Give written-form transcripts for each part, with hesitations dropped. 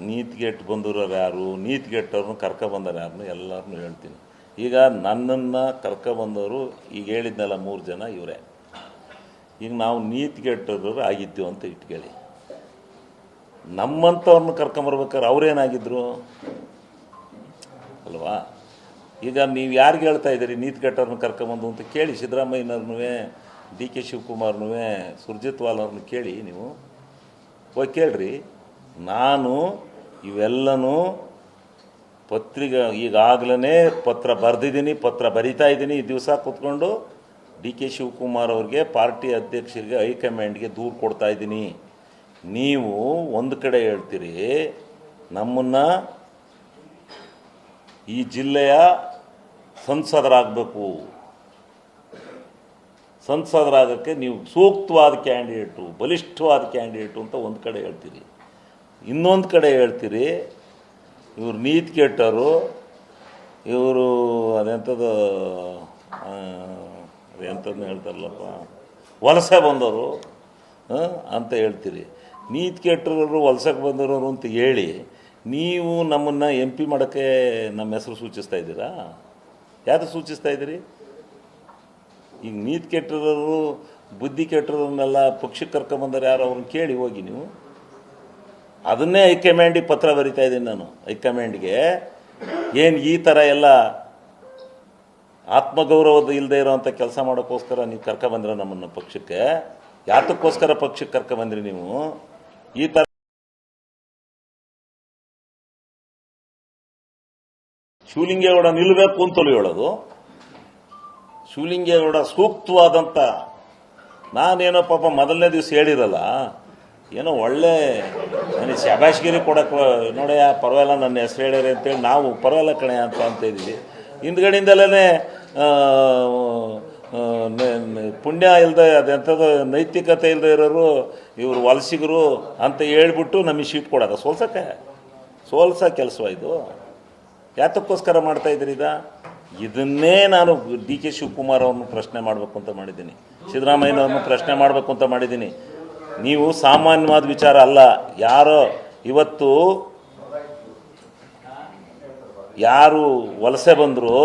ನೀತಿಗೆಟ್ಟು ಬಂದಿರೋರು ಯಾರು, ನೀತಿಗೆಟ್ಟವ್ರನ್ನ ಕರ್ಕೊಬಂದವ್ರು ಯಾರನ್ನು ಎಲ್ಲರನ್ನೂ ಹೇಳ್ತೀನಿ. ಈಗ ನನ್ನನ್ನು ಕರ್ಕೊಬಂದವರು ಈಗ ಹೇಳಿದ್ನಲ್ಲ 3 ಜನ ಇವರೇ. ಈಗ ನಾವು ನೀತಿಗೆಟ್ಟರು ಆಗಿದ್ದೀವಿ ಅಂತ ಇಟ್ಕೊಳ್ಳಿ. ನಮ್ಮಂಥವ್ರನ್ನ ಕರ್ಕೊಂಬರ್ಬೇಕಾದ್ರೆ ಅವ್ರೇನಾಗಿದ್ದರು ಅಲ್ವಾ? ಈಗ ನೀವು ಯಾರಿಗೆ ಹೇಳ್ತಾ ಇದ್ದೀರಿ ನೀತಿಗೆಟ್ಟವ್ರನ್ನ ಕರ್ಕೊಂಬಂದು ಅಂತ ಕೇಳಿ. ಸಿದ್ದರಾಮಯ್ಯನವ್ರನ್ನೂ, ಡಿ ಕೆ ಶಿವಕುಮಾರ್ನೂ, ಸುರ್ಜಿತ್ವಾಲ್ ಕೇಳಿ. ನೀವು ಹೋಗಿ ಕೇಳ್ರಿ. ನಾನು ಇವೆಲ್ಲನೂ ಈಗಾಗಲೇ ಪತ್ರ ಬರೆದಿದ್ದೀನಿ, ಪತ್ರ ಬರಿತಾ ಇದ್ದೀನಿ. ಈ ದಿವಸ ಕೂತ್ಕೊಂಡು ಡಿ ಕೆ ಶಿವಕುಮಾರ್ ಅವ್ರಿಗೆ, ಪಾರ್ಟಿ ಅಧ್ಯಕ್ಷರಿಗೆ, ಹೈಕಮಾಂಡ್ಗೆ ದೂರು ಕೊಡ್ತಾ ಇದ್ದೀನಿ. ನೀವು ಒಂದು ಕಡೆ ಹೇಳ್ತೀರಿ ನಮ್ಮನ್ನು ಈ ಜಿಲ್ಲೆಯ ಸಂಸದರಾಗಬೇಕು, ಸಂಸದರಾಗೋಕ್ಕೆ ನೀವು ಸೂಕ್ತವಾದ ಕ್ಯಾಂಡಿಡೇಟು, ಬಲಿಷ್ಠವಾದ ಕ್ಯಾಂಡಿಡೇಟು ಅಂತ ಒಂದು ಕಡೆ ಹೇಳ್ತೀರಿ. ಇನ್ನೊಂದು ಕಡೆ ಹೇಳ್ತೀರಿ ಇವರು ನೀತಿಗೆಟ್ಟರು, ಇವರು ಅದೆಂಥದ್ದು ಹೇಳ್ತಾರಲ್ಲಪ್ಪ ವಲಸೆ ಬಂದವರು ಅಂತ ಹೇಳ್ತೀರಿ. ನೀತಿಗೆಟ್ಟರು ವಲಸೆಗೆ ಬಂದವರು ಅಂತ ಹೇಳಿ ನೀವು ನಮ್ಮನ್ನು MP ಮಾಡೋಕ್ಕೆ ನಮ್ಮ ಹೆಸರು ಸೂಚಿಸ್ತಾ ಇದ್ದೀರಾ? ಯಾವುದು ಸೂಚಿಸ್ತಾ ಇದ್ದೀರಿ? ಈಗ ನೀತಿಗೆಟ್ಟರು, ಬುದ್ಧಿ ಕೆಟ್ಟರನ್ನೆಲ್ಲ ಪಕ್ಷಕ್ಕೆ ಕರ್ಕೊಂಬಂದರೆ ಯಾರು ಅವ್ರನ್ನ ಕೇಳಿ ಹೋಗಿ ನೀವು. ಅದನ್ನೇ ಹೈಕಮಾಂಡಿಗೆ ಪತ್ರ ಬರಿತಾ ಇದ್ದೀನಿ ನಾನು. ಹೈಕಮಾಂಡ್ಗೆ ಏನು ಈ ಥರ ಎಲ್ಲ ಆತ್ಮಗೌರವದ ಇಲ್ಲದೆ ಇರೋವಂಥ ಕೆಲಸ ಮಾಡೋಕ್ಕೋಸ್ಕರ ನೀವು ಕರ್ಕೊಂಬಂದ್ರೆ ನಮ್ಮನ್ನು ಪಕ್ಷಕ್ಕೆ, ಯಾತಕ್ಕೋಸ್ಕರ ಪಕ್ಷಕ್ಕೆ ಕರ್ಕೊಂಬಂದ್ರಿ ನೀವು? ಈ ಥರ ಶಿವಲಿಂಗೇಗೌಡ ನಿಲ್ಲಬೇಕು ಅಂತಲೂ ಹೇಳೋದು. ಶಿವಲಿಂಗೇಗೌಡ ಸೂಕ್ತವಾದಂಥ, ನಾನೇನೋ ಪಾಪ ಮೊದಲನೇ ದಿವಸ ಹೇಳಿರಲ್ಲ, ಏನೋ ಒಳ್ಳೆ ನನಗೆ ಶಬಾಷ್ಗಿರಿ ಕೊಡೋಕ್ಕೆ ನೋಡಯ್ಯ ಪರವಾಗಿಲ್ಲ ನನ್ನ ಹೆಸರು ಹೇಳ್ಯಾರೆ ಅಂತೇಳಿ ನಾವು ಪರವಾಗಿಲ್ಲ ಕಣೆ ಅಂತ ಇದ್ದೀವಿ. ಹಿಂದ್ಗಡೆಯಿಂದಲೇ ಪುಣ್ಯ ಇಲ್ಲದೆ ಅದೆಂಥದ್ದು ನೈತಿಕತೆ ಇಲ್ಲದೆ ಇರೋರು ಇವರು ವಲಸಿಗರು ಅಂತ ಹೇಳ್ಬಿಟ್ಟು ನಮಗೆ ಶೀಟ್ ಕೊಡೋದು ಸೋಲ್ಸೋ ಕೆಲಸ ಇದು. ಯಾತಕ್ಕೋಸ್ಕರ ಮಾಡ್ತಾ ಇದ್ದೀರಿ ಇದನ್ನೇ ನಾನು ಡಿ ಕೆ ಶಿವಕುಮಾರ್ ಅವ್ರನ್ನ ಪ್ರಶ್ನೆ ಮಾಡಬೇಕು ಅಂತ ಮಾಡಿದ್ದೀನಿ, ಸಿದ್ದರಾಮಯ್ಯನವ್ರನ್ನ ಪ್ರಶ್ನೆ ಮಾಡಬೇಕು ಅಂತ ಮಾಡಿದ್ದೀನಿ. ನೀವು ಸಾಮಾನ್ಯವಾದ ವಿಚಾರ ಅಲ್ಲ. ಯಾರೋ ಇವತ್ತು ಯಾರು ವಲಸೆ ಬಂದರು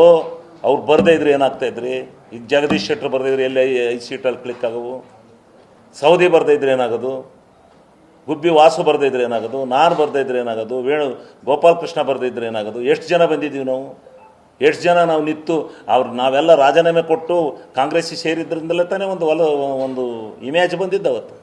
ಅವ್ರು ಬರದೇ ಇದ್ರೆ ಏನಾಗ್ತಾ ಇದ್ರಿ? ಈಗ ಜಗದೀಶ್ ಶೆಟ್ಟರ್ ಬರೆದಿದ್ರೆ ಎಲ್ಲಿ 5 ಸೀಟಲ್ಲಿ ಕ್ಲಿಕ್ ಆಗವು? ಸೌದಿ ಬರದೇ ಇದ್ರೆ ಏನಾಗೋದು? ಗುಬ್ಬಿ ವಾಸು ಬರದೇ ಇದ್ರೆ ಏನಾಗೋದು? ನಾನು ಬರದೇ ಇದ್ರೆ ಏನಾಗೋದು? ಗೋಪಾಲಕೃಷ್ಣ ಬರದೇ ಇದ್ರೆ ಏನಾಗೋದು? ಎಷ್ಟು ಜನ ಬಂದಿದ್ದೀವಿ ನಾವು? ಎಷ್ಟು ಜನ ನಾವು ನಿಂತು ನಾವೆಲ್ಲ ರಾಜೀನಾಮೆ ಕೊಟ್ಟು ಕಾಂಗ್ರೆಸ್ಸಿಗೆ ಸೇರಿದ್ರಿಂದಲೇ ತಾನೇ ಒಂದು ಇಮೇಜ್ ಬಂದಿದ್ದು ಅವತ್ತು.